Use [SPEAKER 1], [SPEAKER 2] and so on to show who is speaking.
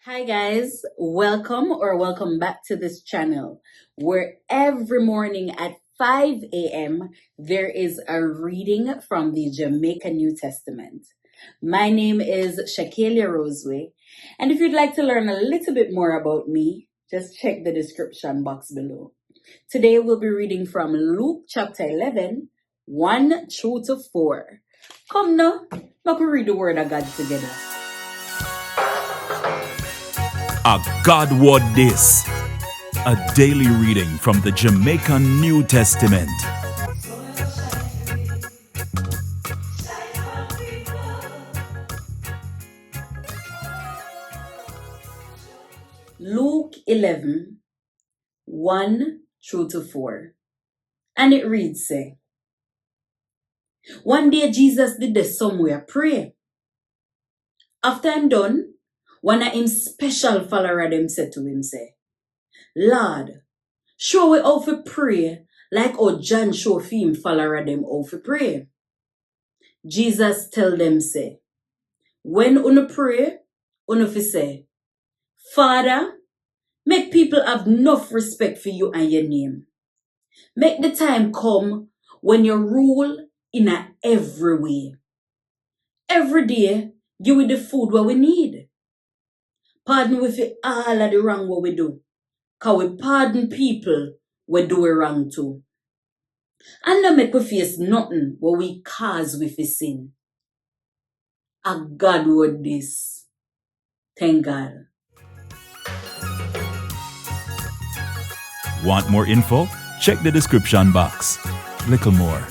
[SPEAKER 1] Hi guys, welcome back to this channel where every morning at 5 a.m. there is a reading from the Jamaican New Testament. My name is Chakalia Roseway, and if you'd like to learn a little bit more about me, just check the description box below. Today we'll be reading from Luke chapter 11, 1 through to 4. Come now, let's read the word of God together.
[SPEAKER 2] A God Word This, a daily reading from the Jamaican New Testament.
[SPEAKER 1] Luke 11, 1 through to 4. And it reads, say, one day Jesus did this somewhere pray. After I'm done, one of him special follower them said to him, say, Lord, show we how to pray like how John show for him follower them how to pray. Jesus tell them, say, when una pray, una fi say, Father, make people have enough respect for you and your name. Make the time come when you rule in a every way. Every day, give we the food what we need. Pardon we for all of the wrong what we do. Cause we pardon people we do it wrong too. And not make we face nothing what we cause with the sin. A God word this. Thank God.
[SPEAKER 2] Want more info? Check the description box. Little more.